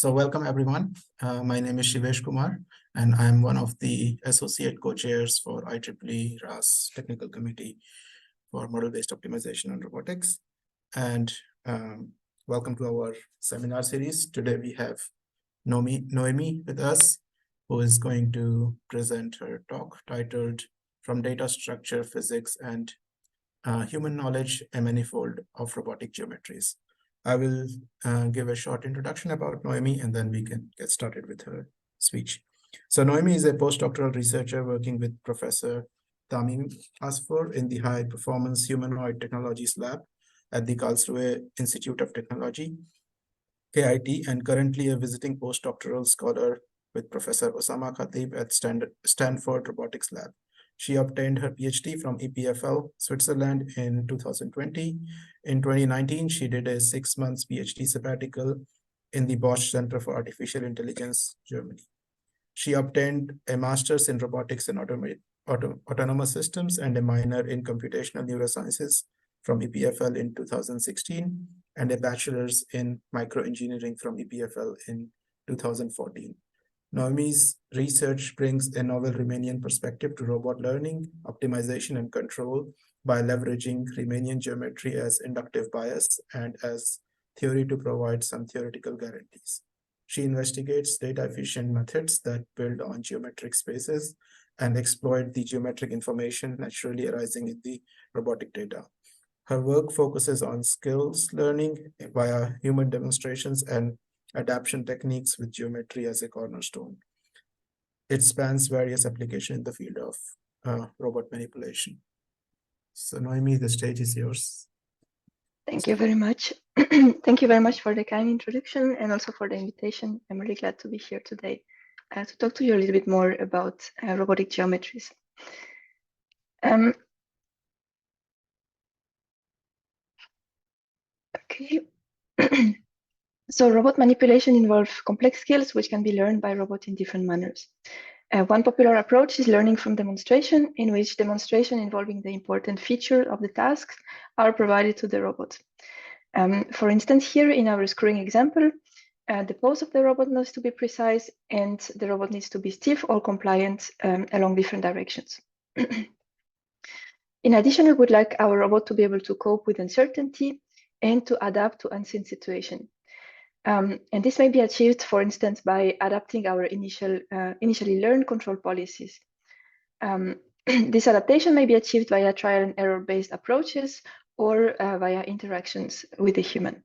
So welcome everyone. My name is Shivesh Kumar, and I'm one of the associate co-chairs for IEEE RAS Technical Committee for Model-Based Optimization and Robotics. And welcome to our seminar series. Today we have Noémie with us, who is going to present her talk titled From Data Structure Physics and Human Knowledge, a Manifold of Robotic Geometries. I will give a short introduction about Noémie, and then we can get started with her speech. So Noémie is a postdoctoral researcher working with Professor Tamim Asfour in the High Performance Humanoid Technologies Lab at the Karlsruhe Institute of Technology, KIT, and currently a visiting postdoctoral scholar with Professor Osama Khatib at Stanford Robotics Lab. She obtained her PhD from EPFL, Switzerland in 2020. In 2019, she did a 6-month PhD sabbatical in the Bosch Center for Artificial Intelligence, Germany. She obtained a master's in robotics and autonomous systems and a minor in computational neurosciences from EPFL in 2016, and a bachelor's in microengineering from EPFL in 2014. Noémie's research brings a novel Riemannian perspective to robot learning, optimization, and control by leveraging Riemannian geometry as inductive bias and as theory to provide some theoretical guarantees. She investigates data-efficient methods that build on geometric spaces and exploit the geometric information naturally arising in the robotic data. Her work focuses on skills learning via human demonstrations and adaptation techniques with geometry as a cornerstone. It spans various applications in the field of robot manipulation. So Noémie, the stage is yours. Thank you very much. Thank you very much for the kind introduction and also for the invitation. I'm really glad to be here today to talk to you a little bit more about robotic geometries. Okay. So robot manipulation involves complex skills which can be learned by robots in different manners. One popular approach is learning from demonstration, in which demonstration involving the important feature of the tasks are provided to the robot. For instance, here in our screwing example, the pose of the robot needs to be precise and the robot needs to be stiff or compliant along different directions. In addition, we would like our robot to be able to cope with uncertainty and to adapt to unseen situations. And this may be achieved, for instance, by adapting our initially learned control policies. This adaptation may be achieved via trial and error based approaches or via interactions with the human.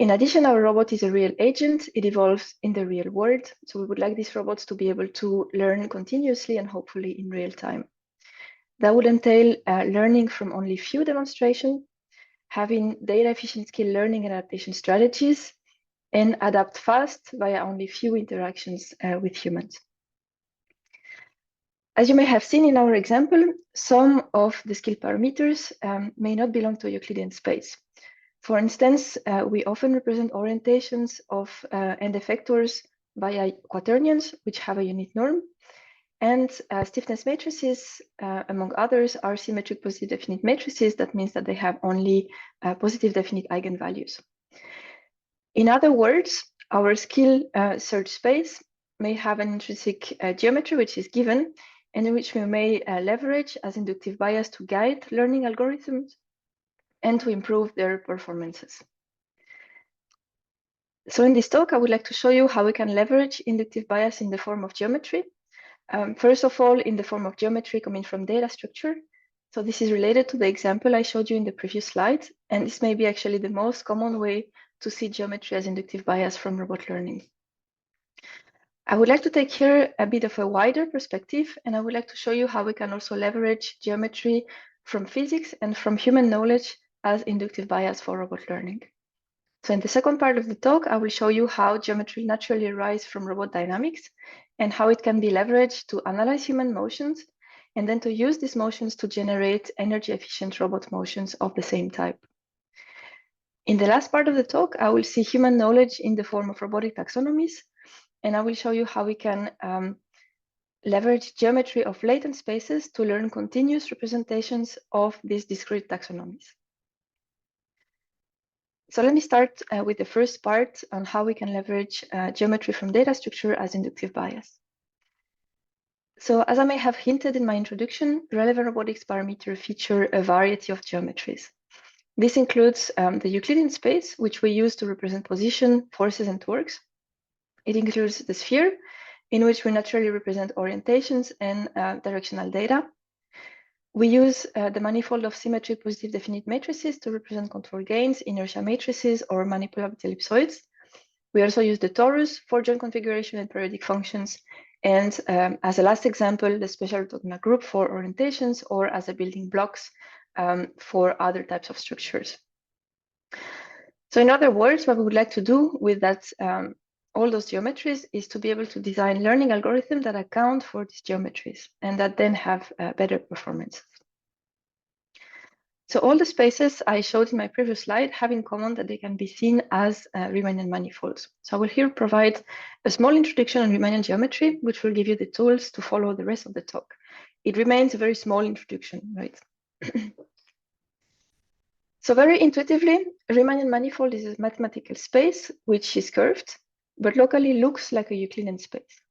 In addition, our robot is a real agent. It evolves in the real world. So we would like these robots to be able to learn continuously and hopefully in real time. That would entail learning from only few demonstrations, having data efficient skill learning and adaptation strategies, and adapt fast via only few interactions with humans. As you may have seen in our example, some of the skill parameters may not belong to Euclidean space. For instance, we often represent orientations of end effectors via quaternions, which have a unit norm, and stiffness matrices, among others, are symmetric positive definite matrices. That means that they have only positive definite eigenvalues. In other words, our skill search space may have an intrinsic geometry which is given, and in which we may leverage as inductive bias to guide learning algorithms and to improve their performances. So in this talk, I would like to show you how we can leverage inductive bias in the form of geometry. First of all, in the form of geometry coming from data structure. So this is related to the example I showed you in the previous slide, and this may be actually the most common way to see geometry as inductive bias from robot learning. I would like to take here a bit of a wider perspective, and I would like to show you how we can also leverage geometry from physics and from human knowledge as inductive bias for robot learning. So in the second part of the talk, I will show you how geometry naturally arises from robot dynamics and how it can be leveraged to analyze human motions and then to use these motions to generate energy efficient robot motions of the same type. In the last part of the talk, I will see human knowledge in the form of robotic taxonomies, and I will show you how we can leverage geometry of latent spaces to learn continuous representations of these discrete taxonomies. So let me start with the first part on how we can leverage geometry from data structure as inductive bias. So as I may have hinted in my introduction, relevant robotics parameters feature a variety of geometries. This includes the Euclidean space, which we use to represent position, forces, and torques. It includes the sphere, in which we naturally represent orientations and directional data. We use the manifold of symmetric positive definite matrices to represent control gains, inertia matrices, or manipulable ellipsoids. We also use the torus for joint configuration and periodic functions. And as a last example, the special orthogonal group for orientations, or as a building blocks for other types of structures. So in other words, what we would like to do with that, all those geometries is to be able to design learning algorithms that account for these geometries and that then have better performance. So all the spaces I showed in my previous slide have in common that they can be seen as Riemannian manifolds. So I will here provide a small introduction on Riemannian geometry, which will give you the tools to follow the rest of the talk. It remains a very small introduction, right? So very intuitively, a Riemannian manifold is a mathematical space which is curved, but locally looks like a Euclidean space.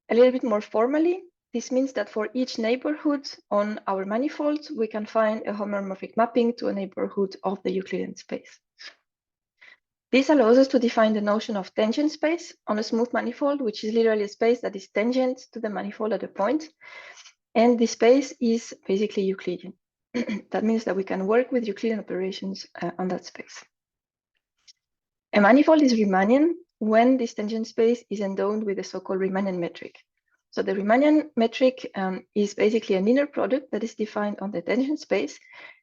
A little bit more formally, this means that for each neighborhood on our manifold, we can find a homomorphic mapping to a neighborhood of the Euclidean space. This allows us to define the notion of tangent space on a smooth manifold, which is literally a space that is tangent to the manifold at a point. And this space is basically Euclidean. That means that we can work with Euclidean operations on that space. A manifold is Riemannian when this tangent space is endowed with the so-called Riemannian metric. So the Riemannian metric is basically an inner product that is defined on the tangent space,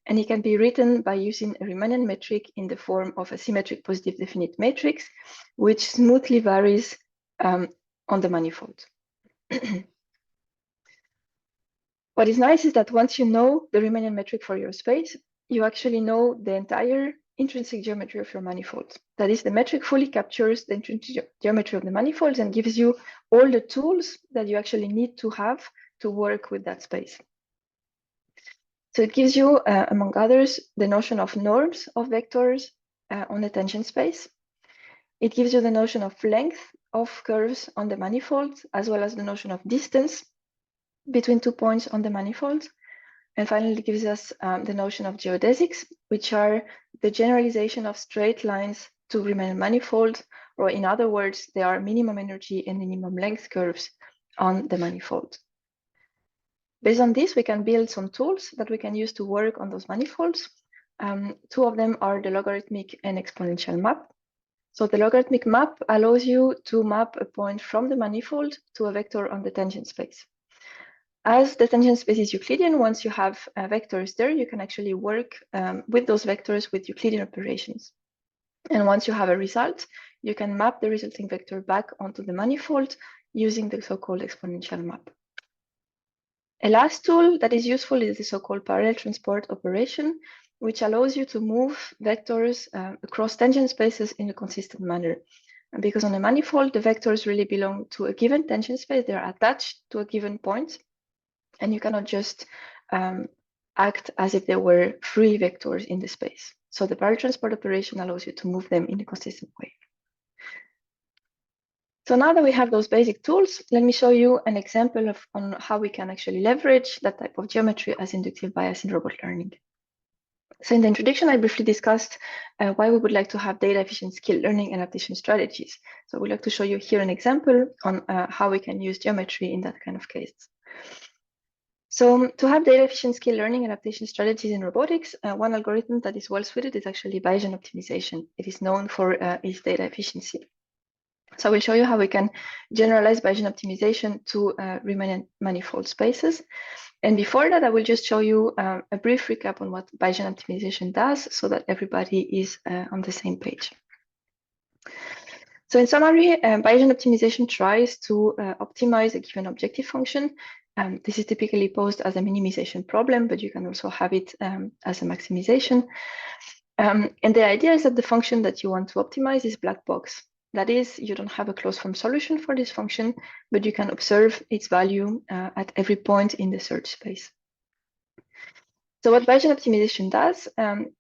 and it can be written by using a Riemannian metric in the form of a symmetric positive definite matrix, which smoothly varies on the manifold. What is nice is that once you know the Riemannian metric for your space, you actually know the entire intrinsic geometry of your manifold. That is, the metric fully captures the intrinsic geometry of the manifolds and gives you all the tools that you actually need to have to work with that space. So it gives you, among others, the notion of norms of vectors on the tangent space. It gives you the notion of length of curves on the manifold, as well as the notion of distance between 2 points on the manifold. And finally, it gives us the notion of geodesics, which are the generalization of straight lines to Riemannian manifold, or in other words, they are minimum energy and minimum length curves on the manifold. Based on this, we can build some tools that we can use to work on those manifolds. Two of them are the logarithmic and exponential map. So the logarithmic map allows you to map a point from the manifold to a vector on the tangent space. As the tangent space is Euclidean, once you have vectors there, you can actually work with those vectors with Euclidean operations. And once you have a result, you can map the resulting vector back onto the manifold using the so-called exponential map. A last tool that is useful is the so-called parallel transport operation, which allows you to move vectors across tangent spaces in a consistent manner. And because on a manifold, the vectors really belong to a given tangent space, they are attached to a given point. And you cannot just act as if they were free vectors in the space. So the parallel transport operation allows you to move them in a consistent way. So now that we have those basic tools, let me show you an example on how we can actually leverage that type of geometry as inductive bias in robot learning. So in the introduction, I briefly discussed why we would like to have data efficient skill learning and adaptation strategies. So we'd like to show you here an example on how we can use geometry in that kind of case. So to have data efficient skill learning and adaptation strategies in robotics, one algorithm that is well suited is actually Bayesian optimization. It is known for its data efficiency. So I will show you how we can generalize Bayesian optimization to Riemannian manifold spaces. And before that, I will just show you a brief recap on what Bayesian optimization does so that everybody is on the same page. So in summary, Bayesian optimization tries to optimize a given objective function. This is typically posed as a minimization problem, but you can also have it as a maximization. And the idea is that the function that you want to optimize is black box. That is, you don't have a closed form solution for this function, but you can observe its value at every point in the search space. So what Bayesian optimization does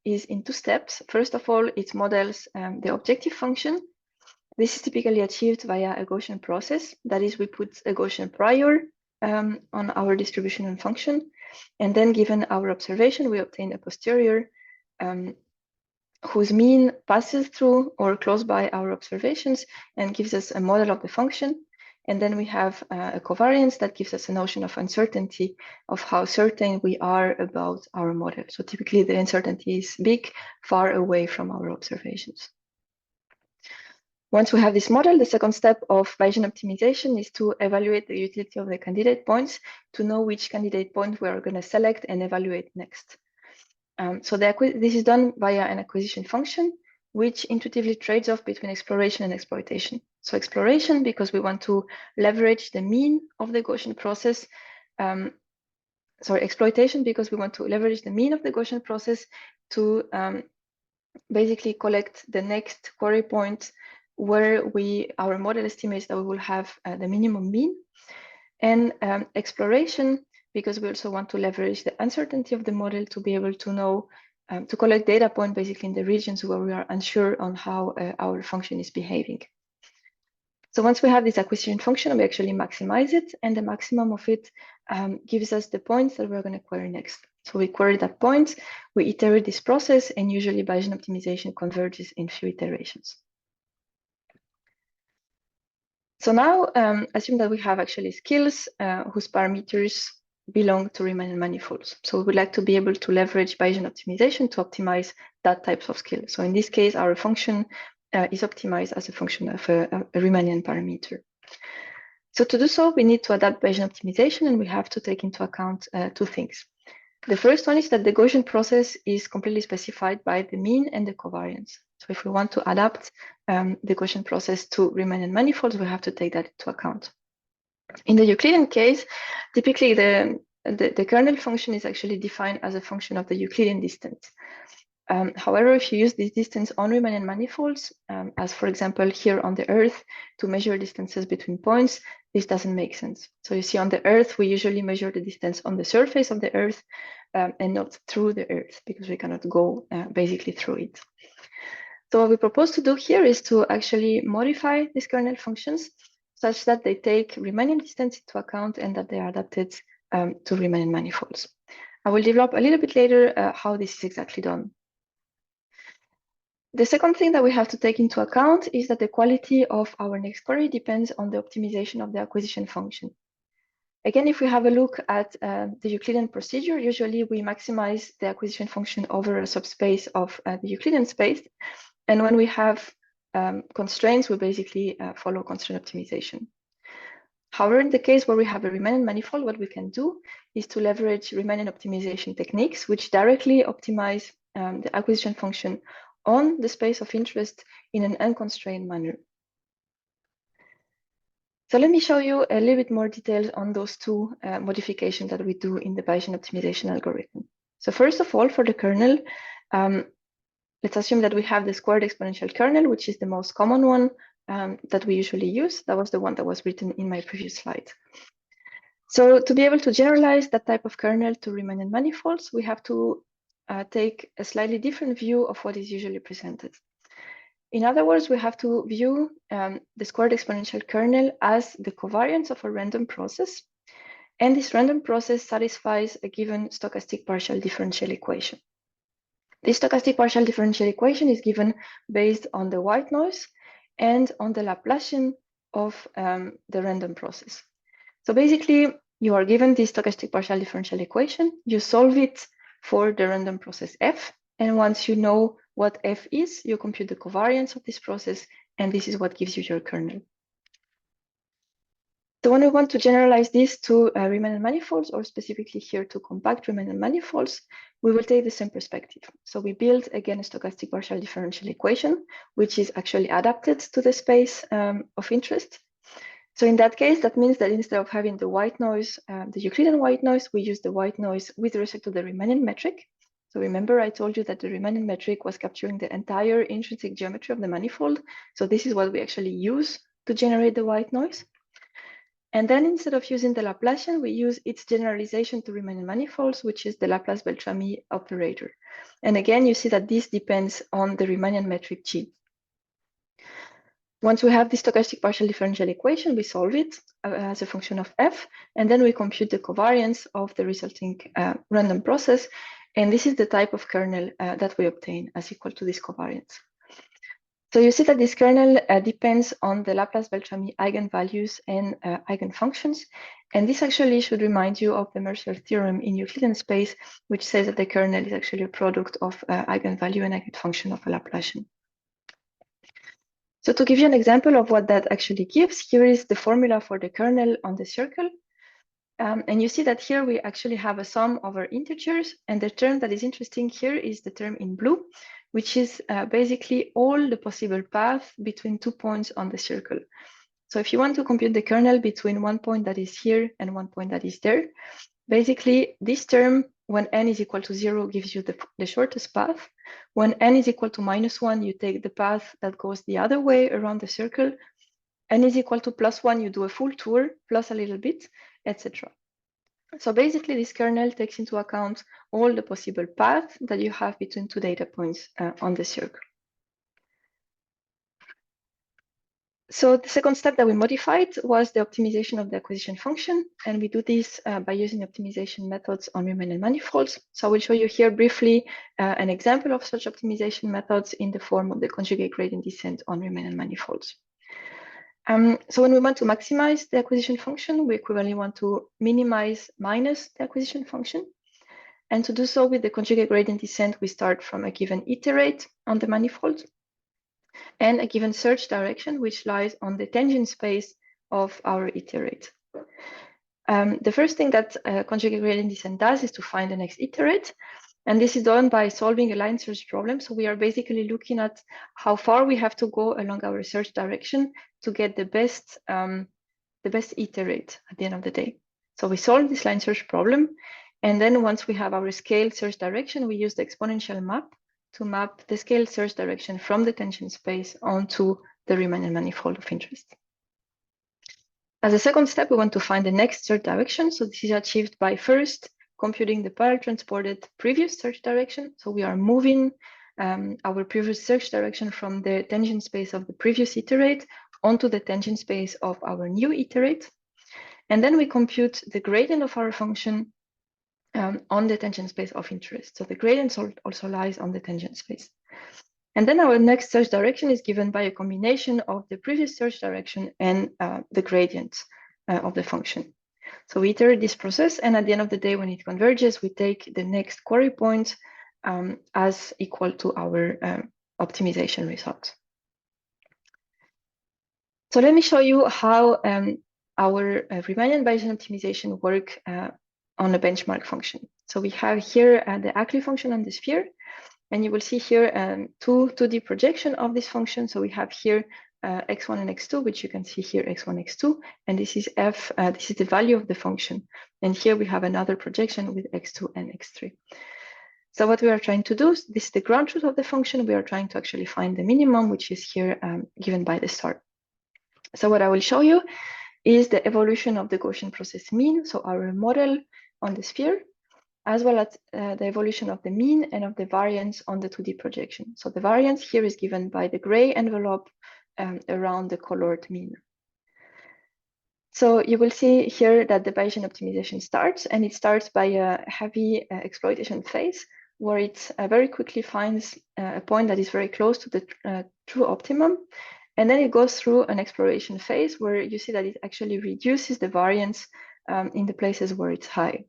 is in 2 steps. First of all, it models the objective function. This is typically achieved via a Gaussian process. That is, we put a Gaussian prior on our distribution and function, and then given our observation, we obtain a posterior whose mean passes through or close by our observations and gives us a model of the function. And then we have a covariance that gives us a notion of uncertainty of how certain we are about our model. So typically the uncertainty is big, far away from our observations. Once we have this model, the second step of Bayesian optimization is to evaluate the utility of the candidate points to know which candidate point we are going to select and evaluate next. So this is done via an acquisition function, which intuitively trades off between exploration and exploitation. So exploration, because we want to leverage the mean of the Gaussian process. Exploitation, because we want to leverage the mean of the Gaussian process to basically collect the next query point where our model estimates that we will have the minimum mean. And exploration, because we also want to leverage the uncertainty of the model to be able to know, to collect data point basically in the regions where we are unsure on how our function is behaving. So once we have this acquisition function, we actually maximize it, and the maximum of it gives us the points that we're going to query next. So we query that point, we iterate this process, and usually Bayesian optimization converges in few iterations. So now, assume that we have actually skills whose parameters belong to Riemann manifolds. So we would like to be able to leverage Bayesian optimization to optimize that type of skill. So in this case, our function is optimized as a function of a Riemannian parameter. So to do so, we need to adapt Bayesian optimization, and we have to take into account 2 things. The first one is that the Gaussian process is completely specified by the mean and the covariance. So if we want to adapt the Gaussian process to Riemannian manifolds, we have to take that into account. In the Euclidean case, typically the kernel function is actually defined as a function of the Euclidean distance. However, if you use this distance on Riemannian manifolds, as for example here on the Earth, to measure distances between points, this doesn't make sense. So you see on the Earth, we usually measure the distance on the surface of the Earth and not through the Earth, because we cannot go basically through it. So what we propose to do here is to actually modify these kernel functions such that they take Riemannian distance into account and that they are adapted to Riemannian manifolds. I will develop a little bit later how this is exactly done. The second thing that we have to take into account is that the quality of our next query depends on the optimization of the acquisition function. Again, if we have a look at the Euclidean procedure, usually we maximize the acquisition function over a subspace of the Euclidean space. And when we have constraints, we basically follow constraint optimization. However, in the case where we have a Riemannian manifold, what we can do is to leverage Riemannian optimization techniques, which directly optimize the acquisition function on the space of interest in an unconstrained manner. So let me show you a little bit more details on those 2 modifications that we do in the Bayesian optimization algorithm. So first of all, for the kernel, let's assume that we have the squared exponential kernel, which is the most common one that we usually use. That was the one that was written in my previous slide. So to be able to generalize that type of kernel to Riemannian manifolds, we have to take a slightly different view of what is usually presented. In other words, we have to view the squared exponential kernel as the covariance of a random process. And this random process satisfies a given stochastic partial differential equation. This stochastic partial differential equation is given based on the white noise and on the Laplacian of the random process. So basically, you are given this stochastic partial differential equation, you solve it for the random process f, and once you know what f is, you compute the covariance of this process, and this is what gives you your kernel. So when we want to generalize this to Riemannian manifolds, or specifically here to compact Riemannian manifolds, we will take the same perspective. So we build again a stochastic partial differential equation, which is actually adapted to the space of interest. So in that case, that means that instead of having the white noise, the Euclidean white noise, we use the white noise with respect to the Riemannian metric. So remember, I told you that the Riemannian metric was capturing the entire intrinsic geometry of the manifold. So this is what we actually use to generate the white noise. And then instead of using the Laplacian, we use its generalization to Riemann manifolds, which is the Laplace-Beltrami operator. And again, you see that this depends on the Riemannian metric G. Once we have the stochastic partial differential equation, we solve it as a function of f, and then we compute the covariance of the resulting random process. And this is the type of kernel that we obtain as equal to this covariance. So you see that this kernel depends on the Laplace-Beltrami eigenvalues and eigenfunctions. And this actually should remind you of the Mercier theorem in Euclidean space, which says that the kernel is actually a product of eigenvalue and eigenfunction of a Laplacian. So to give you an example of what that actually gives, here is the formula for the kernel on the circle. And you see that here we actually have a sum over integers. And the term that is interesting here is the term in blue, which is basically all the possible paths between 2 points on the circle. So if you want to compute the kernel between one point that is here and one point that is there, basically this term, when n is equal to 0, gives you the shortest path. When n is equal to -1, you take the path that goes the other way around the circle. N is equal to +1, you do a full tour, plus a little bit, etc. So basically, this kernel takes into account all the possible paths that you have between two data points on the circle. So the second step that we modified was the optimization of the acquisition function. And we do this by using optimization methods on Riemann manifolds. So I will show you here briefly an example of such optimization methods in the form of the conjugate gradient descent on Riemann manifolds. So when we want to maximize the acquisition function, we equivalently want to minimize minus the acquisition function. And to do so with the conjugate gradient descent, we start from a given iterate on the manifold and a given search direction, which lies on the tangent space of our iterate. The first thing that conjugate gradient descent does is to find the next iterate. And this is done by solving a line search problem. So we are basically looking at how far we have to go along our search direction to get the best iterate at the end of the day. So we solve this line search problem. And then once we have our scaled search direction, we use the exponential map to map the scaled search direction from the tangent space onto the Riemann manifold of interest. As a second step, we want to find the next search direction. So this is achieved by first computing the parallel transported previous search direction. So we are moving our previous search direction from the tangent space of the previous iterate onto the tangent space of our new iterate. And then we compute the gradient of our function on the tangent space of interest. So the gradient also lies on the tangent space. And then our next search direction is given by a combination of the previous search direction and the gradient of the function. So we iterate this process, and at the end of the day, when it converges, we take the next query point as equal to our optimization result. So let me show you how our Riemannian Bayesian optimization work on a benchmark function. So we have here the Ackley function on the sphere, and you will see here 2D projection of this function. So we have here x1 and x2, which you can see here x1, x2, and this is f, this is the value of the function. And here we have another projection with x2 and x3. So what we are trying to do, this is the ground truth of the function. We are trying to actually find the minimum, which is here given by the star. So what I will show you is the evolution of the Gaussian process mean, so our model on the sphere, as well as the evolution of the mean and of the variance on the 2D projection. So the variance here is given by the gray envelope around the colored mean. So you will see here that the Bayesian optimization starts, and it starts by a heavy exploitation phase, where it very quickly finds a point that is very close to the true optimum. And then it goes through an exploration phase where you see that it actually reduces the variance in the places where it's high.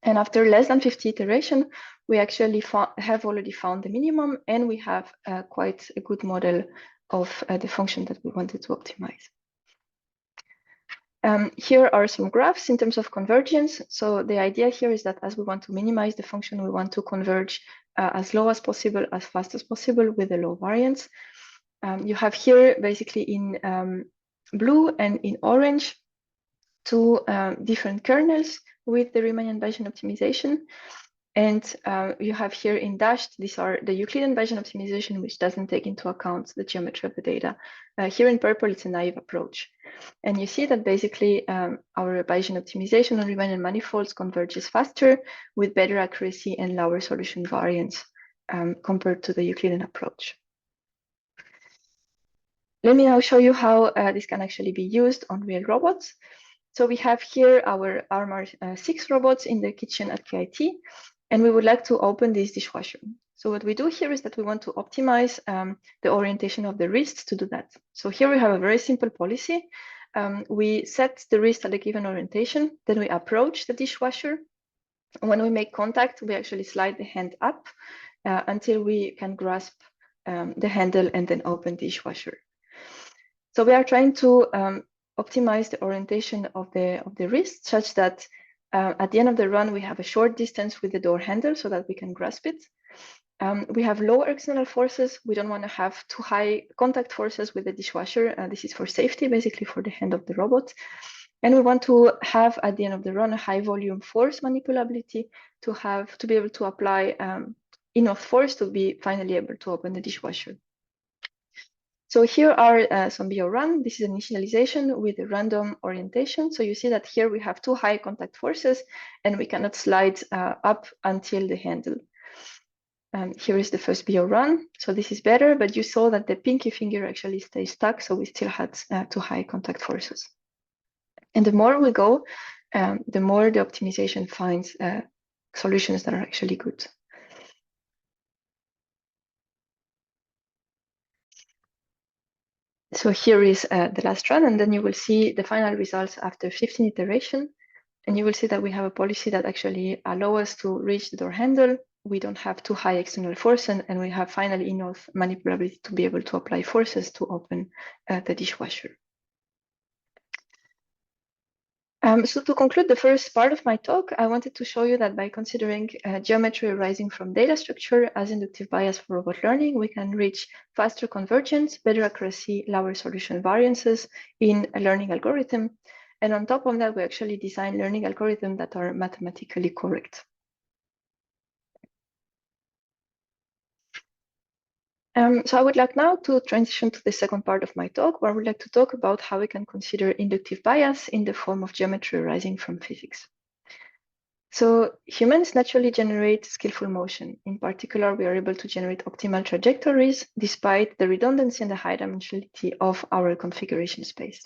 And after less than 50 iterations, we actually have already found the minimum, and we have quite a good model of the function that we wanted to optimize. Here are some graphs in terms of convergence. So the idea here is that as we want to minimize the function, we want to converge as low as possible, as fast as possible with a low variance. You have here basically in blue and in orange two different kernels with the Riemannian Bayesian optimization. And you have here in dashed, these are the Euclidean Bayesian optimization, which doesn't take into account the geometry of the data. Here in purple, it's a naive approach. And you see that basically our Bayesian optimization on Riemann manifolds converges faster with better accuracy and lower solution variance compared to the Euclidean approach. Let me now show you how this can actually be used on real robots. So we have here our RMR6 robots in the kitchen at KIT, and we would like to open this dishwasher. So what we do here is that we want to optimize the orientation of the wrists to do that. So here we have a very simple policy. We set the wrist at a given orientation, then we approach the dishwasher. When we make contact, we actually slide the hand up until we can grasp the handle and then open the dishwasher. So we are trying to optimize the orientation of the wrist such that at the end of the run, we have a short distance with the door handle so that we can grasp it. We have low external forces. We don't want to have too high contact forces with the dishwasher. This is for safety, basically for the hand of the robot. And we want to have at the end of the run a high volume force manipulability to be able to apply enough force to be finally able to open the dishwasher. So here are some BO run. This is initialization with a random orientation. So you see that here we have too high contact forces and we cannot slide up until the handle. Here is the first BO run. So this is better, but you saw that the pinky finger actually stays stuck. So we still had too high contact forces. And the more we go, the more the optimization finds solutions that are actually good. So here is the last run, and then you will see the final results after 15 iterations. And you will see that we have a policy that actually allows us to reach the door handle. We don't have too high external force, and we have finally enough manipulability to be able to apply forces to open the dishwasher. So to conclude the first part of my talk, I wanted to show you that by considering geometry arising from data structure as inductive bias for robot learning, we can reach faster convergence, better accuracy, lower solution variances in a learning algorithm. And on top of that, we actually design learning algorithms that are mathematically correct. So I would like now to transition to the second part of my talk, where I would like to talk about how we can consider inductive bias in the form of geometry arising from physics. So humans naturally generate skillful motion. In particular, we are able to generate optimal trajectories despite the redundancy and the high dimensionality of our configuration space.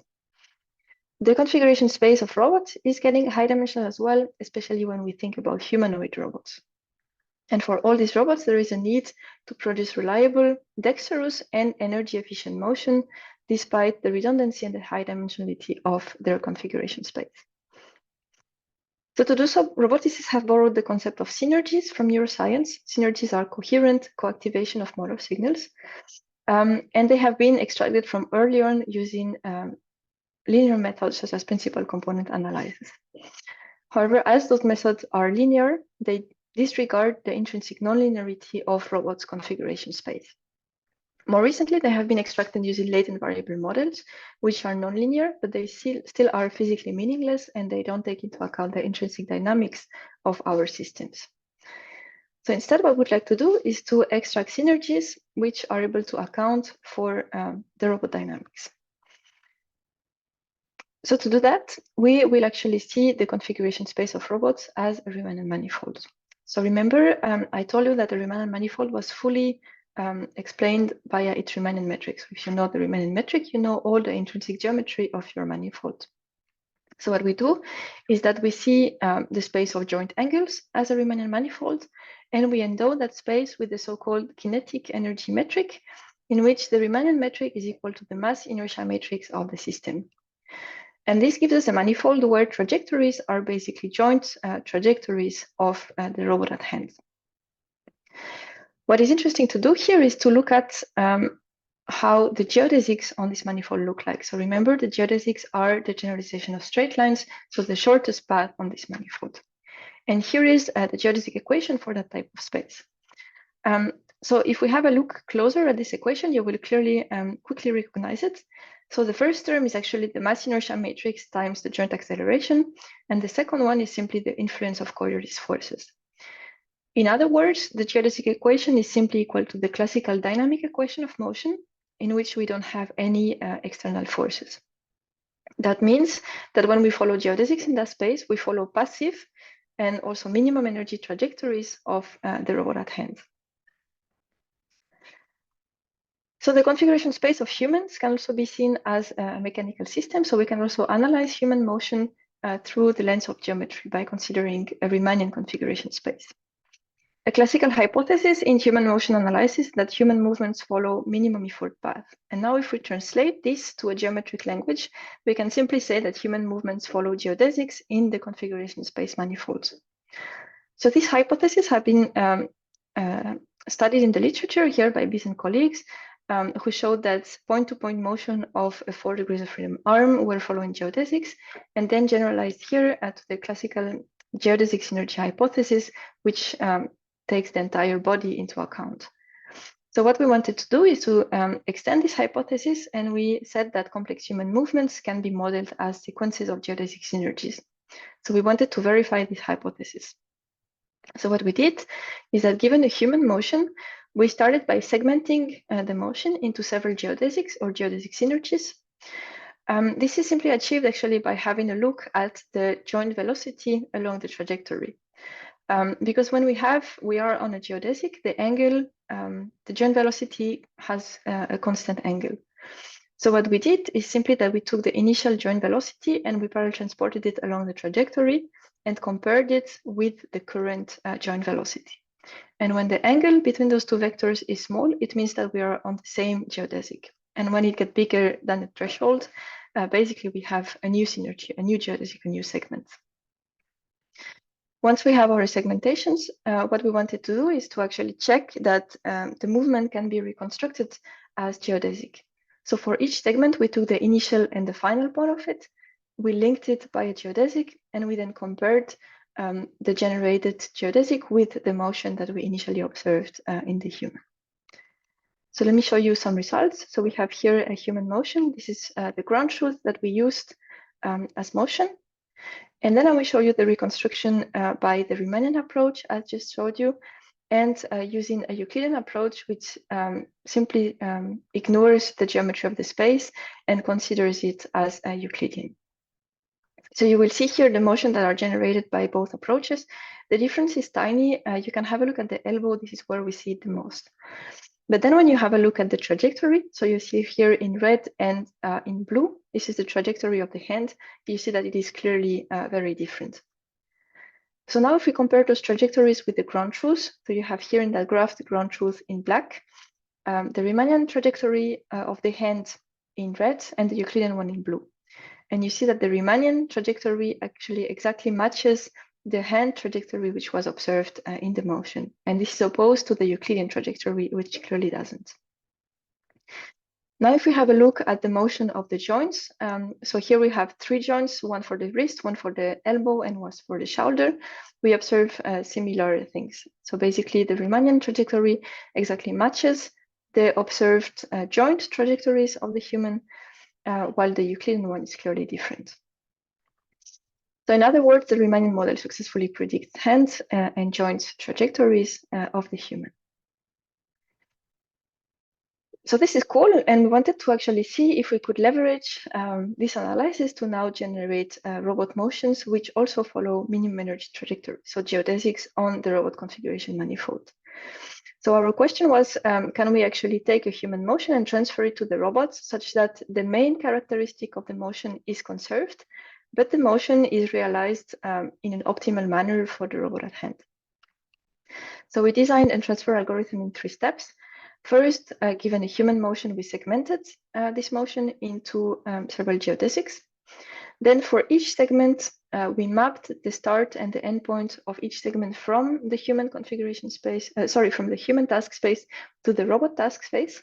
The configuration space of robots is getting high dimensional as well, especially when we think about humanoid robots. And for all these robots, there is a need to produce reliable, dexterous, and energy-efficient motion, despite the redundancy and the high dimensionality of their configuration space. So to do so, roboticists have borrowed the concept of synergies from neuroscience. Synergies are coherent co-activation of motor signals, and they have been extracted from early on using linear methods such as principal component analysis. However, as those methods are linear, they disregard the intrinsic nonlinearity of robots' configuration space. More recently, they have been extracted using latent variable models, which are nonlinear, but they still are physically meaningless, and they don't take into account the intrinsic dynamics of our systems. So instead, what we'd like to do is to extract synergies, which are able to account for the robot dynamics. So to do that, we will actually see the configuration space of robots as a Riemann manifold. So remember, I told you that the Riemann manifold was fully explained via its Riemann metric. So if you know the Riemann metric, you know all the intrinsic geometry of your manifold. So what we do is that we see the space of joint angles as a Riemann manifold, and we endow that space with the so-called kinetic energy metric, in which the Riemann metric is equal to the mass inertia matrix of the system. And this gives us a manifold where trajectories are basically joint trajectories of the robot at hand. What is interesting to do here is to look at how the geodesics on this manifold look like. So remember, the geodesics are the generalization of straight lines, so the shortest path on this manifold. And here is the geodesic equation for that type of space. So if we have a look closer at this equation, you will clearly quickly recognize it. So the first term is actually the mass inertia matrix times the joint acceleration, and the second one is simply the influence of Coriolis forces. In other words, the geodesic equation is simply equal to the classical dynamic equation of motion, in which we don't have any external forces. That means that when we follow geodesics in that space, we follow passive and also minimum energy trajectories of the robot at hand. So the configuration space of humans can also be seen as a mechanical system. So we can also analyze human motion through the lens of geometry by considering a Riemannian configuration space. A classical hypothesis in human motion analysis is that human movements follow minimum effort path. And now if we translate this to a geometric language, we can simply say that human movements follow geodesics in the configuration space manifolds. So these hypotheses have been studied in the literature here by Bis and colleagues, who showed that point-to-point motion of a 4 degrees of freedom arm were following geodesics, and then generalized here to the classical geodesic synergy hypothesis, which takes the entire body into account. So what we wanted to do is to extend this hypothesis, and we said that complex human movements can be modeled as sequences of geodesic synergies. So we wanted to verify this hypothesis. So what we did is that given a human motion, we started by segmenting the motion into several geodesics or geodesic synergies. This is simply achieved actually by having a look at the joint velocity along the trajectory. Because when we are on a geodesic, the angle, the joint velocity has a constant angle. So what we did is simply that we took the initial joint velocity and we parallel transported it along the trajectory and compared it with the current joint velocity. And when the angle between those two vectors is small, it means that we are on the same geodesic. And when it gets bigger than the threshold, basically we have a new synergy, a new geodesic, a new segment. Once we have our segmentations, what we wanted to do is to actually check that the movement can be reconstructed as geodesic. So for each segment, we took the initial and the final part of it, we linked it by a geodesic, and we then compared the generated geodesic with the motion that we initially observed in the human. So let me show you some results. So we have here a human motion. This is the ground truth that we used as motion. And then I will show you the reconstruction by the Riemannian approach, I just showed you, and using a Euclidean approach, which simply ignores the geometry of the space and considers it as a Euclidean. So you will see here the motion that are generated by both approaches. The difference is tiny. You can have a look at the elbow. This is where we see it the most. But then when you have a look at the trajectory, so you see here in red and in blue, this is the trajectory of the hand. You see that it is clearly very different. So now if we compare those trajectories with the ground truth, so you have here in that graph the ground truth in black, the Riemannian trajectory of the hand in red and the Euclidean one in blue. And you see that the Riemannian trajectory actually exactly matches the hand trajectory which was observed in the motion. And this is opposed to the Euclidean trajectory, which clearly doesn't. Now, if we have a look at the motion of the joints, so here we have 3 joints, one for the wrist, one for the elbow, and one for the shoulder. We observe similar things. So basically, the Riemannian trajectory exactly matches the observed joint trajectories of the human, while the Euclidean one is clearly different. So in other words, the Riemannian model successfully predicts hands and joints trajectories of the human. So this is cool, and we wanted to actually see if we could leverage this analysis to now generate robot motions which also follow minimum energy trajectory, so geodesics on the robot configuration manifold. So our question was, can we actually take a human motion and transfer it to the robots such that the main characteristic of the motion is conserved, but the motion is realized in an optimal manner for the robot at hand? So we designed a transfer algorithm in 3 steps. First, given a human motion, we segmented this motion into several geodesics. Then for each segment, we mapped the start and the end point of each segment from the human configuration space, from the human task space to the robot task space.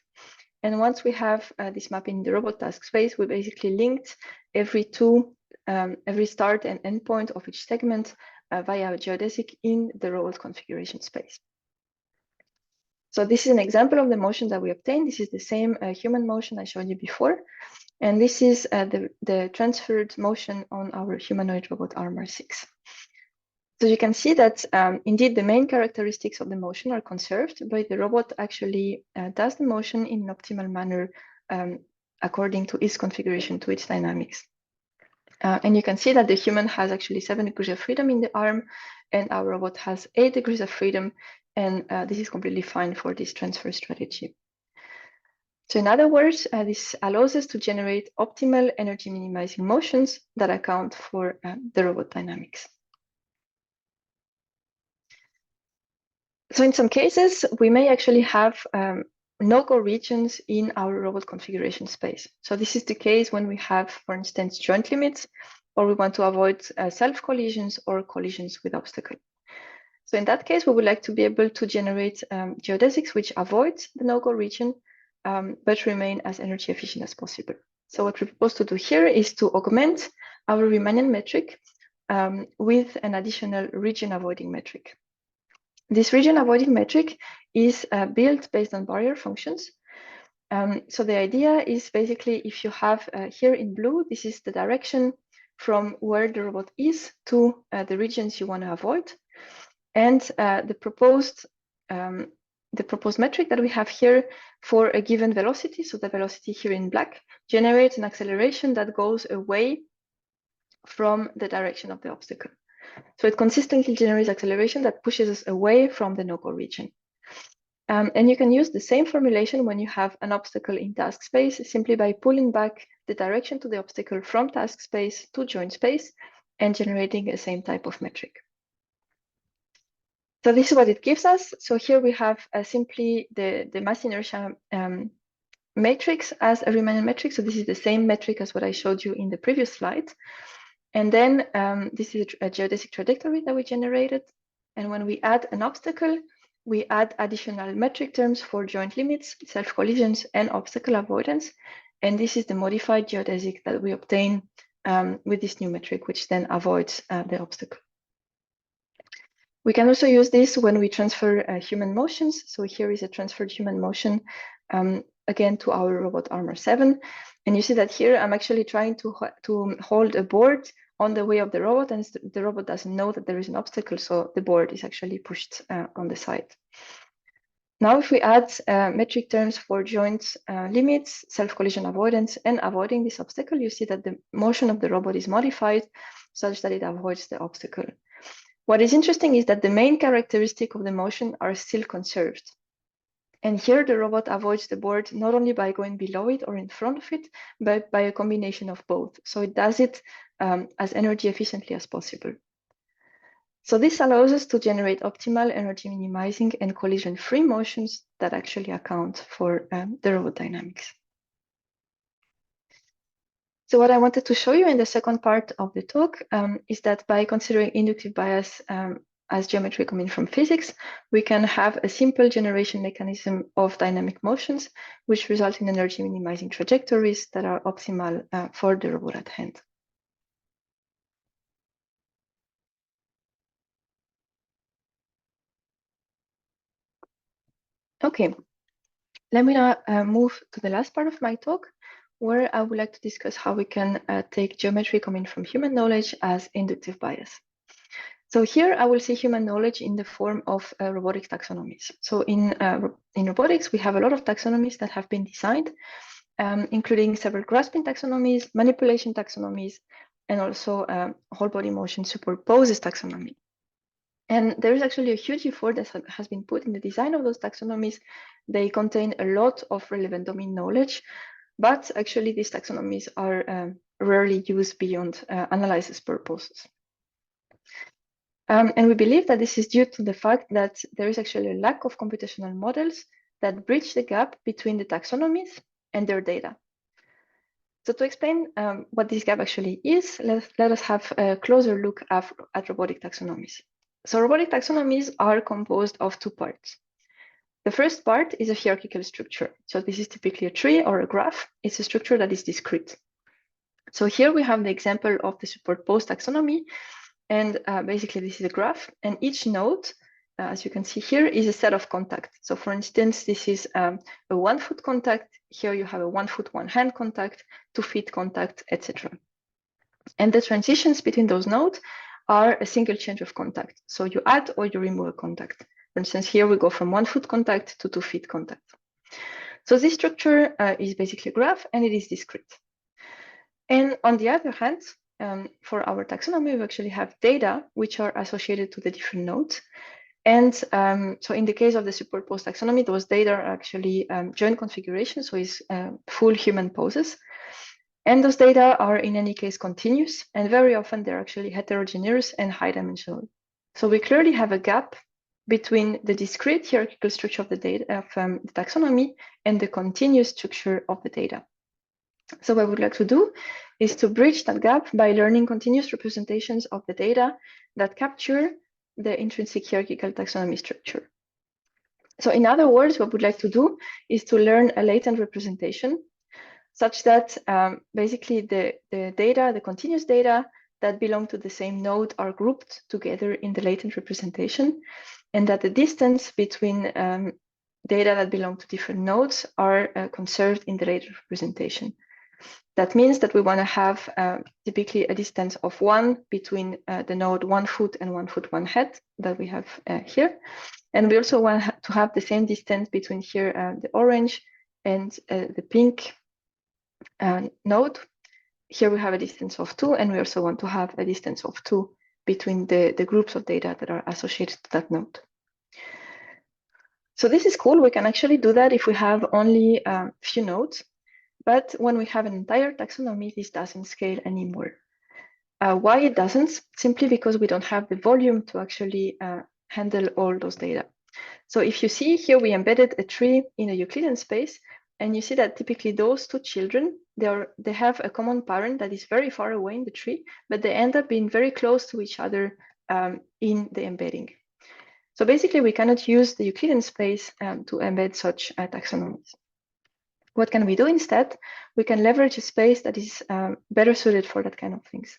And once we have this mapping in the robot task space, we basically linked every start and end point of each segment via a geodesic in the robot configuration space. So this is an example of the motion that we obtained. This is the same human motion I showed you before. And this is the transferred motion on our humanoid robot RMR6. So you can see that indeed the main characteristics of the motion are conserved, but the robot actually does the motion in an optimal manner according to its configuration, to its dynamics. And you can see that the human has actually 7 degrees of freedom in the arm, and our robot has 8 degrees of freedom, and this is completely fine for this transfer strategy. So in other words, this allows us to generate optimal energy minimizing motions that account for the robot dynamics. So in some cases, we may actually have no-go regions in our robot configuration space. So this is the case when we have, for instance, joint limits, or we want to avoid self-collisions or collisions with obstacles. So in that case, we would like to be able to generate geodesics which avoid the no-go region, but remain as energy efficient as possible. So what we propose to do here is to augment our Riemannian metric with an additional region avoiding metric. This region avoiding metric is built based on barrier functions. So the idea is basically, if you have here in blue, this is the direction from where the robot is to the regions you want to avoid. And the proposed metric that we have here for a given velocity, so the velocity here in black, generates an acceleration that goes away from the direction of the obstacle. So it consistently generates acceleration that pushes us away from the no-go region. And you can use the same formulation when you have an obstacle in task space, simply by pulling back the direction to the obstacle from task space to joint space and generating the same type of metric. So this is what it gives us. So here we have simply the mass inertia matrix as a Riemannian metric. So this is the same metric as what I showed you in the previous slide. And then this is a geodesic trajectory that we generated. And when we add an obstacle, we add additional metric terms for joint limits, self-collisions, and obstacle avoidance. And this is the modified geodesic that we obtain with this new metric, which then avoids the obstacle. We can also use this when we transfer human motions. So here is a transferred human motion, again, to our robot Armor 7. And you see that here I'm actually trying to hold a board on the way of the robot, and the robot doesn't know that there is an obstacle, so the board is actually pushed on the side. Now, if we add metric terms for joint limits, self-collision avoidance, and avoiding this obstacle, you see that the motion of the robot is modified such that it avoids the obstacle. What is interesting is that the main characteristic of the motion are still conserved. And here the robot avoids the board not only by going below it or in front of it, but by a combination of both. So it does it as energy efficiently as possible. So this allows us to generate optimal energy minimizing and collision-free motions that actually account for the robot dynamics. So what I wanted to show you in the second part of the talk is that by considering inductive bias as geometry coming from physics, we can have a simple generation mechanism of dynamic motions, which result in energy minimizing trajectories that are optimal for the robot at hand. Okay, let me now move to the last part of my talk, where I would like to discuss how we can take geometry coming from human knowledge as inductive bias. So here I will see human knowledge in the form of robotics taxonomies. So in robotics, we have a lot of taxonomies that have been designed, including several grasping taxonomies, manipulation taxonomies, and also whole body motion superposes taxonomy. And there is actually a huge effort that has been put in the design of those taxonomies. They contain a lot of relevant domain knowledge, but actually these taxonomies are rarely used beyond analysis purposes. And we believe that this is due to the fact that there is actually a lack of computational models that bridge the gap between the taxonomies and their data. So to explain what this gap actually is, let us have a closer look at robotic taxonomies. So robotic taxonomies are composed of two parts. The first part is a hierarchical structure. So this is typically a tree or a graph. It's a structure that is discrete. So here we have the example of the superposed taxonomy. And basically, this is a graph. And each node, as you can see here, is a set of contacts. So for instance, this is a 1 foot contact. Here you have a 1 foot, 1 hand contact, 2 feet contact, etc. And the transitions between those nodes are a single change of contact. So you add or you remove a contact. For instance, here we go from 1 foot contact to 2 feet contact. So this structure is basically a graph and it is discrete. And on the other hand, for our taxonomy, we actually have data which are associated to the different nodes. And so in the case of the superposed taxonomy, those data are actually joint configuration, so it's full human poses. And those data are in any case continuous, and very often they're actually heterogeneous and high dimensional. So we clearly have a gap between the discrete hierarchical structure of the data of the taxonomy and the continuous structure of the data. So what I would like to do is to bridge that gap by learning continuous representations of the data that capture the intrinsic hierarchical taxonomy structure. So in other words, what we'd like to do is to learn a latent representation such that basically the data, the continuous data that belong to the same node are grouped together in the latent representation, and that the distance between data that belong to different nodes are conserved in the latent representation. That means that we want to have typically a distance of 1 between the node 1 foot and 1 foot 1 head that we have here. And we also want to have the same distance between here the orange and the pink node. Here we have a distance of 2, and we also want to have a distance of 2 between the groups of data that are associated to that node. So this is cool. We can actually do that if we have only a few nodes. But when we have an entire taxonomy, this doesn't scale anymore. Why it doesn't? Simply because we don't have the volume to actually handle all those data. So if you see here, we embedded a tree in a Euclidean space, and you see that typically those two children, they have a common parent that is very far away in the tree, but they end up being very close to each other in the embedding. So basically, we cannot use the Euclidean space to embed such taxonomies. What can we do instead? We can leverage a space that is better suited for that kind of things.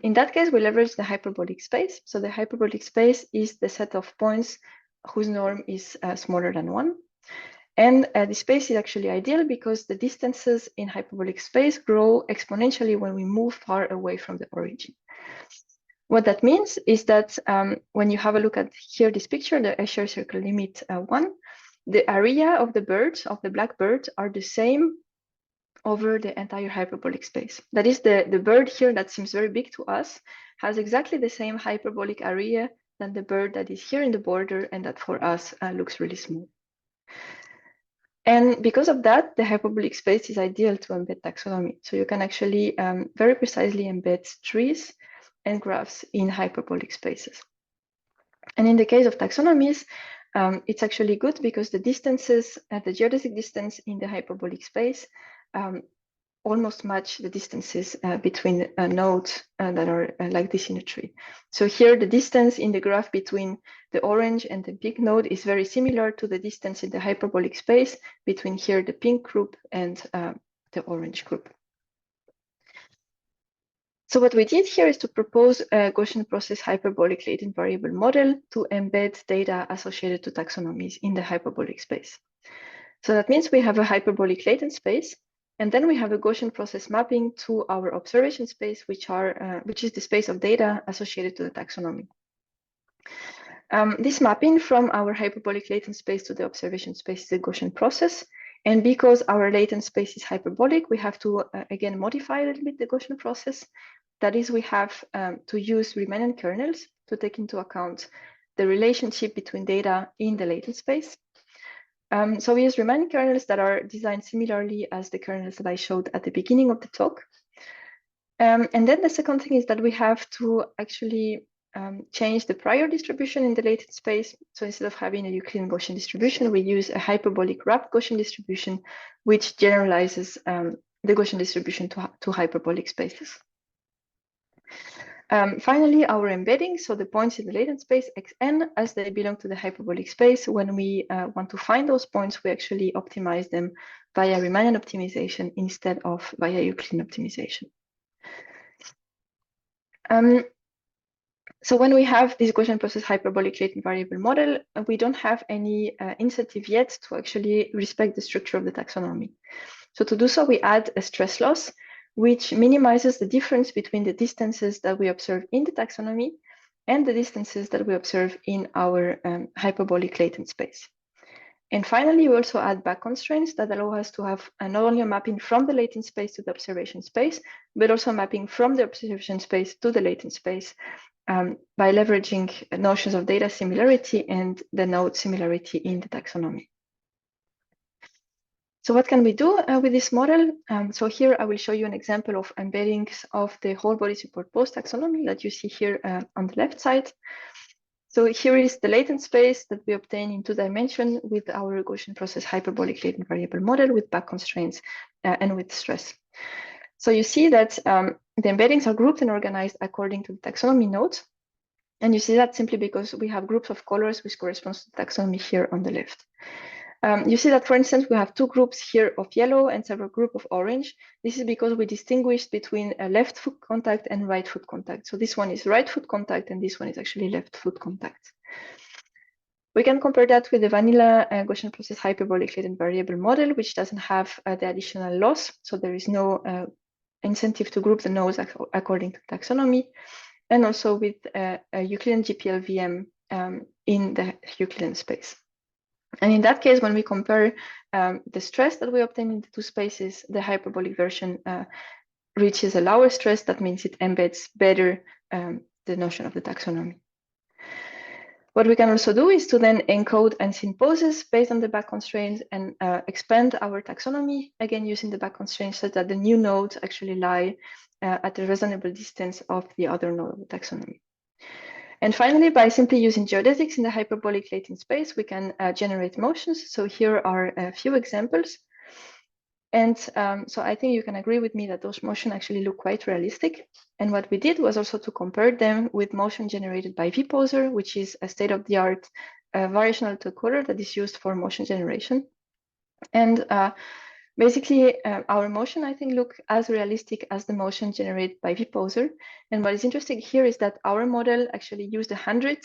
In that case, we leverage the hyperbolic space. So the hyperbolic space is the set of points whose norm is smaller than 1. And the space is actually ideal because the distances in hyperbolic space grow exponentially when we move far away from the origin. What that means is that when you have a look at here, this picture, the Escher circle limit 1, the area of the birds, of the black bird, are the same over the entire hyperbolic space. That is, the bird here that seems very big to us has exactly the same hyperbolic area than the bird that is here in the border and that for us looks really small. And because of that, the hyperbolic space is ideal to embed taxonomy. So you can actually very precisely embed trees and graphs in hyperbolic spaces. And in the case of taxonomies, it's actually good because the distances, the geodesic distance in the hyperbolic space almost match the distances between nodes that are like this in a tree. So here, the distance in the graph between the orange and the big node is very similar to the distance in the hyperbolic space between here, the pink group, and the orange group. So what we did here is to propose a Gaussian process hyperbolic latent variable model to embed data associated to taxonomies in the hyperbolic space. So that means we have a hyperbolic latent space, and then we have a Gaussian process mapping to our observation space, which is the space of data associated to the taxonomy. This mapping from our hyperbolic latent space to the observation space is a Gaussian process. And because our latent space is hyperbolic, we have to, again, modify a little bit the Gaussian process. That is, we have to use Riemannian kernels to take into account the relationship between data in the latent space. So we use Riemannian kernels that are designed similarly as the kernels that I showed at the beginning of the talk. And then the second thing is that we have to actually change the prior distribution in the latent space. So instead of having a Euclidean Gaussian distribution, we use a hyperbolic wrapped Gaussian distribution, which generalizes the Gaussian distribution to hyperbolic spaces. Finally, our embedding, so the points in the latent space xn, as they belong to the hyperbolic space, when we want to find those points, we actually optimize them via Riemannian optimization instead of via Euclidean optimization. So when we have this Gaussian process hyperbolic latent variable model, we don't have any incentive yet to actually respect the structure of the taxonomy. So to do so, we add a stress loss, which minimizes the difference between the distances that we observe in the taxonomy and the distances that we observe in our hyperbolic latent space. And finally, we also add back constraints that allow us to have not only a mapping from the latent space to the observation space, but also mapping from the observation space to the latent space by leveraging notions of data similarity and the node similarity in the taxonomy. So what can we do with this model? So here I will show you an example of embeddings of the whole body support post taxonomy that you see here on the left side. So here is the latent space that we obtain in 2 dimensions with our Gaussian process hyperbolic latent variable model with back constraints and with stress. So you see that the embeddings are grouped and organized according to the taxonomy nodes. And you see that simply because we have groups of colors which corresponds to the taxonomy here on the left. You see that, for instance, we have 2 groups here of yellow and several groups of orange. This is because we distinguished between a left foot contact and right foot contact. So this one is right foot contact and this one is actually left foot contact. We can compare that with the vanilla Gaussian process hyperbolic latent variable model, which doesn't have the additional loss. So there is no incentive to group the nodes according to taxonomy, and also with a Euclidean GPLVM in the Euclidean space. And in that case, when we compare the stress that we obtain in the 2 spaces, the hyperbolic version reaches a lower stress. That means it embeds better the notion of the taxonomy. What we can also do is to then encode unseen poses based on the back constraints and expand our taxonomy, again using the back constraints so that the new nodes actually lie at a reasonable distance of the other node of the taxonomy. And finally, by simply using geodesics in the hyperbolic latent space, we can generate motions. So here are a few examples. And so I think you can agree with me that those motions actually look quite realistic. And what we did was also to compare them with motion generated by vPoser, which is a state-of-the-art variational autocoder that is used for motion generation. And basically, our motion, I think, look as realistic as the motion generated by vPoser. And what is interesting here is that our model actually used 100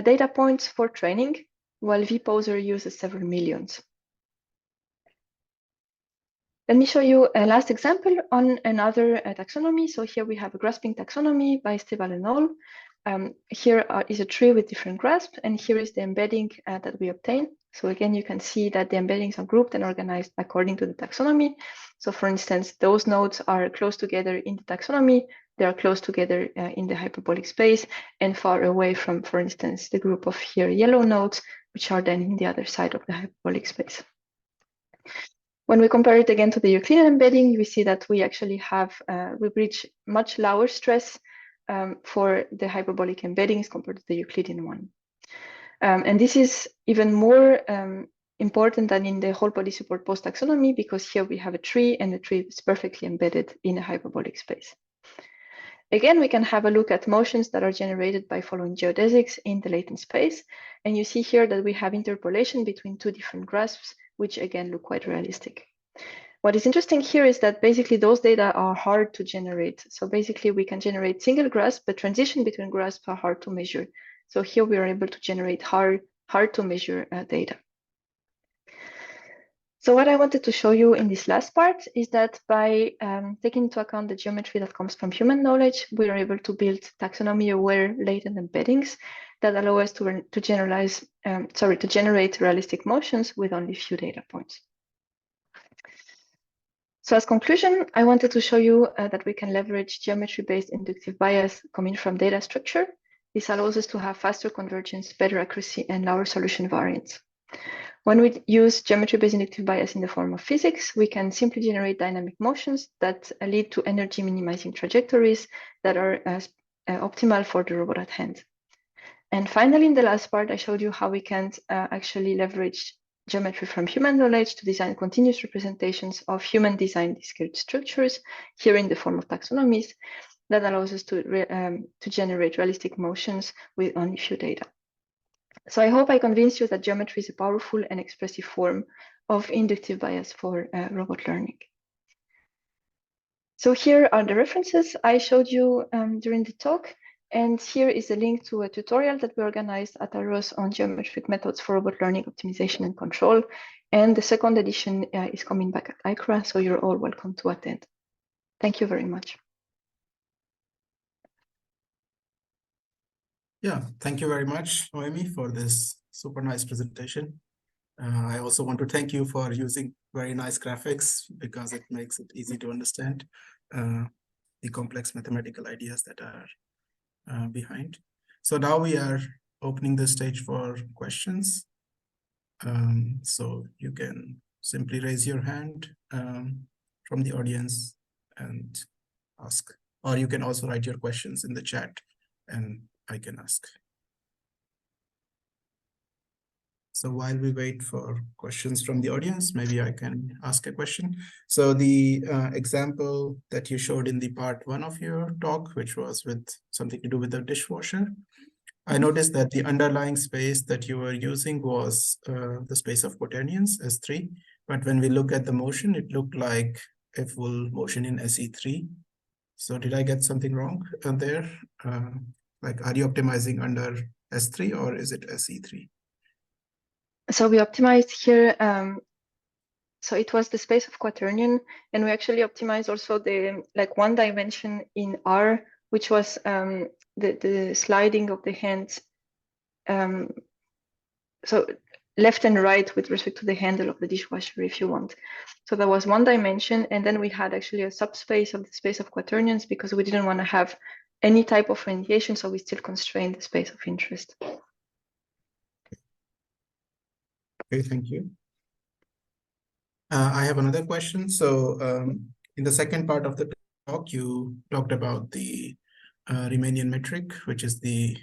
data points for training, while vPoser uses several millions. Let me show you a last example on another taxonomy. So here we have a grasping taxonomy by Esteval and al. Here is a tree with different grasps, and here is the embedding that we obtain. So again, you can see that the embeddings are grouped and organized according to the taxonomy. So for instance, those nodes are close together in the taxonomy, they are close together in the hyperbolic space, and far away from, for instance, the group of here yellow nodes, which are then in the other side of the hyperbolic space. When we compare it again to the Euclidean embedding, we see that we actually have, we reach much lower stress for the hyperbolic embeddings compared to the Euclidean one. And this is even more important than in the whole body support post taxonomy, because here we have a tree and the tree is perfectly embedded in a hyperbolic space. Again, we can have a look at motions that are generated by following geodesics in the latent space. And you see here that we have interpolation between 2 different grasps, which again look quite realistic. What is interesting here is that basically those data are hard to generate. So basically we can generate single grasp, but transition between grasps are hard to measure. So here we are able to generate hard to measure data. So what I wanted to show you in this last part is that by taking into account the geometry that comes from human knowledge, we are able to build taxonomy-aware latent embeddings that allow us to generate realistic motions with only few data points. So as conclusion, I wanted to show you that we can leverage geometry-based inductive bias coming from data structure. This allows us to have faster convergence, better accuracy, and lower solution variance. When we use geometry-based inductive bias in the form of physics, we can simply generate dynamic motions that lead to energy minimizing trajectories that are optimal for the robot at hand. And finally, in the last part, I showed you how we can actually leverage geometry from human knowledge to design continuous representations of human designed discrete structures, here in the form of taxonomies, that allows us to generate realistic motions with only few data. So I hope I convinced you that geometry is a powerful and expressive form of inductive bias for robot learning. So here are the references I showed you during the talk. And here is a link to a tutorial that we organized at AROS on geometric methods for robot learning optimization and control. And the second edition is coming back at ICRA, so you're all welcome to attend. Thank you very much. Yeah, thank you very much, Noémie, for this super nice presentation. I also want to thank you for using very nice graphics because it makes it easy to understand the complex mathematical ideas that are behind. So now we are opening the stage for questions. So you can simply raise your hand from the audience and ask, or you can also write your questions in the chat and I can ask. So while we wait for questions from the audience, maybe I can ask a question. So the example that you showed in the part 1 of your talk, which was with something to do with the dishwasher, I noticed that the underlying space that you were using was the space of quaternions, S3. But when we look at the motion, it looked like a full motion in SE3. So did I get something wrong there? Like, are you optimizing under S3 or is it SE3? So we optimized here. So it was the space of quaternion, and we actually optimized also the one dimension in R, which was the sliding of the hands. So left and right with respect to the handle of the dishwasher, if you want. So that was one dimension, and then we had actually a subspace of the space of quaternions because we didn't want to have any type of radiation, so we still constrained the space of interest. Okay, thank you. I have another question. So in the second part of the talk, you talked about the Riemannian metric, which is the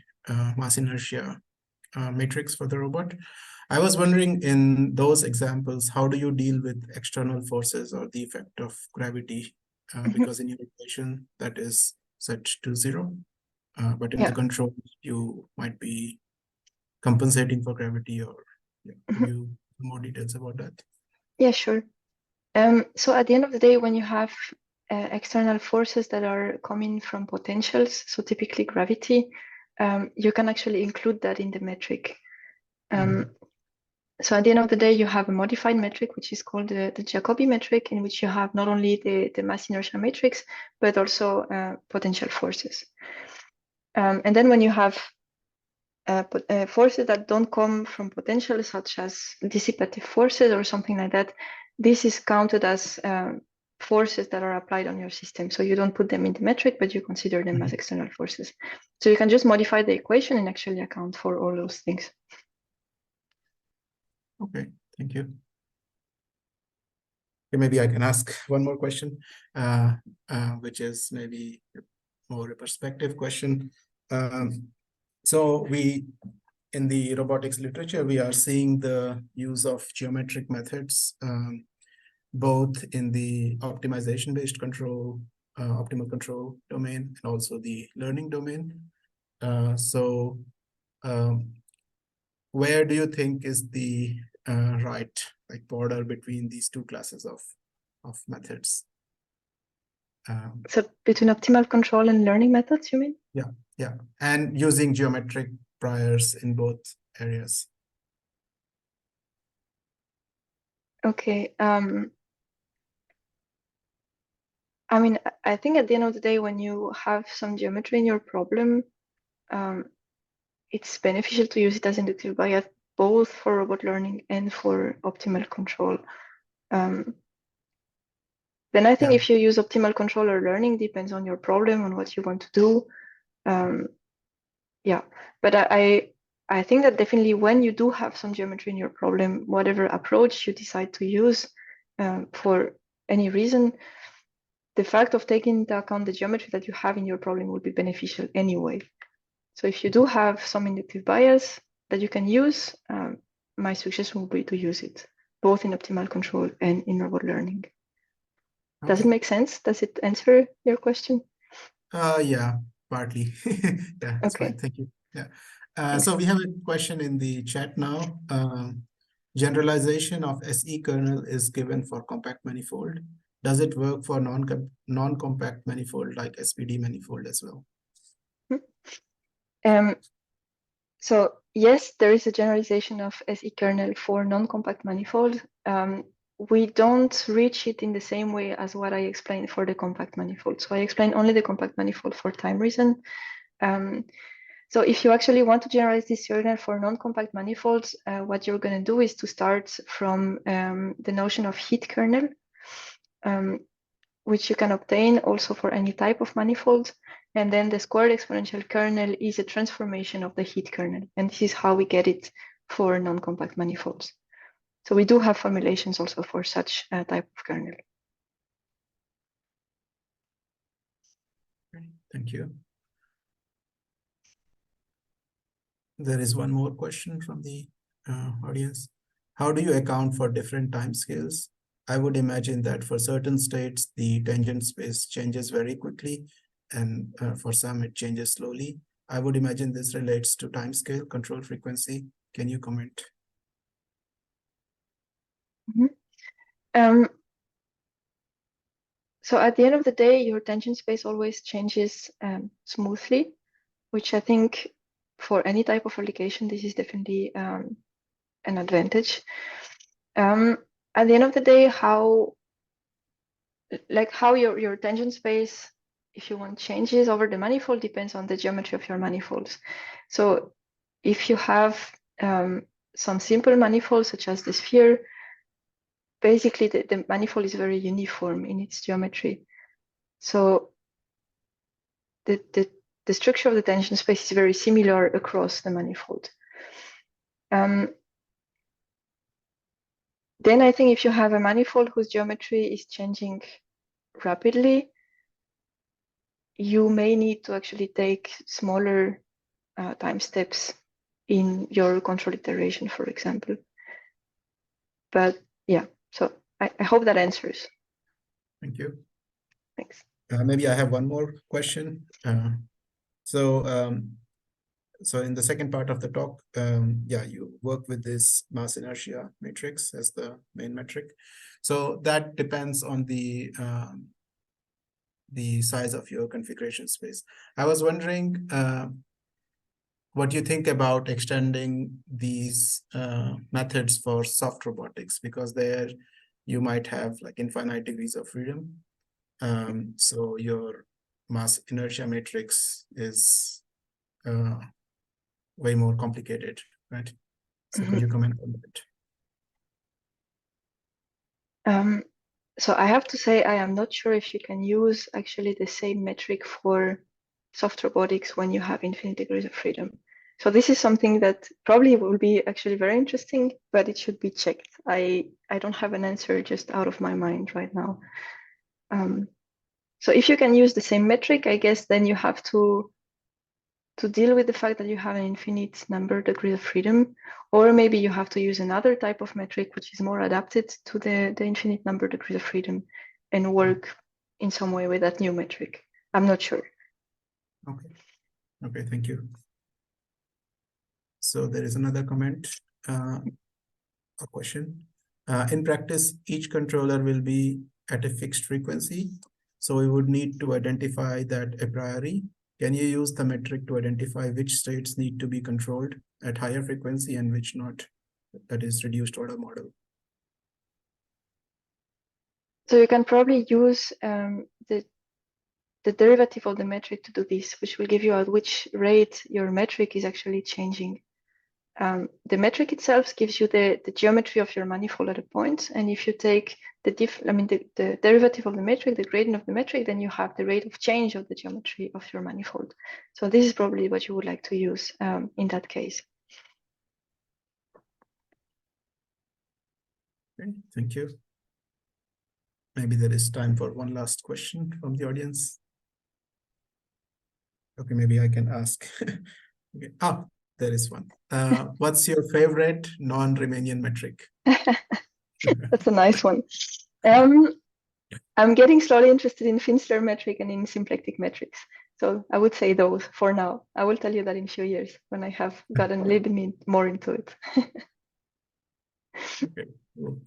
mass inertia matrix for the robot. I was wondering, in those examples, how do you deal with external forces or the effect of gravity? Because in your equation, that is set to 0. But in the control, you might be compensating for gravity, or could you more details about that? Yeah, sure. So at the end of the day, when you have external forces that are coming from potentials, so typically gravity, you can actually include that in the metric. So at the end of the day, you have a modified metric, which is called the Jacobi metric, in which you have not only the mass inertia matrix, but also potential forces. And then when you have forces that don't come from potential, such as dissipative forces or something like that, this is counted as forces that are applied on your system. So you don't put them in the metric, but you consider them as external forces. So you can just modify the equation and actually account for all those things. Okay, thank you. Okay, maybe I can ask one more question, which is maybe more a perspective question. So in the robotics literature, we are seeing the use of geometric methods, both in the optimization-based control, optimal control domain, and also the learning domain. Where do you think is the right border between these two classes of methods? So between optimal control and learning methods, you mean? Yeah, and using geometric priors in both areas. Okay. I mean, I think at the end of the day, when you have some geometry in your problem, it's beneficial to use it as inductive bias, both for robot learning and for optimal control. Then I think if you use optimal control or learning, depends on your problem, on what you want to do. Yeah, but I think that definitely when you do have some geometry in your problem, whatever approach you decide to use for any reason, the fact of taking into account the geometry that you have in your problem will be beneficial anyway. So if you do have some inductive bias that you can use, my suggestion would be to use it, both in optimal control and in robot learning. Okay. Does it make sense? Does it answer your question? Yeah, partly. Yeah, that's okay. fine. Thank you. Yeah. So we have a question in the chat now. Generalization of SE kernel is given for compact manifold. Does it work for non-compact manifold like SPD manifold as well? So yes, there is a generalization of SE kernel for non-compact manifold. We don't reach it in the same way as what I explained for the compact manifold. So I explained only the compact manifold for time reason. So if you actually want to generalize this kernel for non-compact manifolds, what you're going to do is to start from the notion of heat kernel, which you can obtain also for any type of manifold. And then the squared exponential kernel is a transformation of the heat kernel. And this is how we get it for non-compact manifolds. So we do have formulations also for such a type of kernel. Thank you. There is one more question from the audience. How do you account for different timescales? I would imagine that for certain states, the tangent space changes very quickly, and for some, it changes slowly. I would imagine this relates to timescale, control frequency. Can you comment? So at the end of the day, your tangent space always changes smoothly, which I think for any type of application, this is definitely an advantage. At the end of the day, how your tangent space, if you want, changes over the manifold depends on the geometry of your manifolds. So if you have some simple manifolds such as the sphere, basically the manifold is very uniform in its geometry. So the structure of the tangent space is very similar across the manifold. Then I think if you have a manifold whose geometry is changing rapidly, you may need to actually take smaller time steps in your control iteration, for example. But yeah, so I hope that answers. Thank you. Thanks. Maybe I have one more question. So in the second part of the talk, yeah, you work with this mass inertia matrix as the main metric. So that depends on the size of your configuration space. I was wondering what you think about extending these methods for soft robotics, because there you might have like infinite degrees of freedom. So your mass inertia matrix is way more complicated, right? So could you comment on that? So I have to say, I am not sure if you can use actually the same metric for soft robotics when you have infinite degrees of freedom. So this is something that probably will be actually very interesting, but it should be checked. I don't have an answer just out of my mind right now. So if you can use the same metric, I guess then you have to deal with the fact that you have an infinite number degree of freedom, or maybe you have to use another type of metric which is more adapted to the infinite number degrees of freedom and work in some way with that new metric. I'm not sure. Okay, thank you. So there is another comment, a question. In practice, each controller will be at a fixed frequency. So we would need to identify that a priori. Can you use the metric to identify which states need to be controlled at higher frequency and which not? That is reduced order model. So you can probably use the derivative of the metric to do this, which will give you at which rate your metric is actually changing. The metric itself gives you the geometry of your manifold at a point, and if you take the derivative of the metric, the gradient of the metric, then you have the rate of change of the geometry of your manifold. So this is probably what you would like to use in that case. Okay, thank you. Maybe there is time for one last question from the audience. Okay, maybe I can ask. Okay. Ah, there is one. What's your favorite non-Riemannian metric? That's a nice one. I'm getting slowly interested in Finster metric and in symplectic metrics. So I would say those for now. I will tell you that in a few years when I have gotten a little bit more into it. Okay, cool.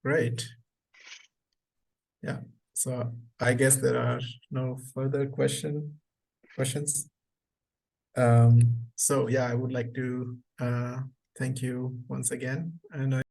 Great. Yeah, so I guess there are no further questions. So yeah, I would like to thank you once again. And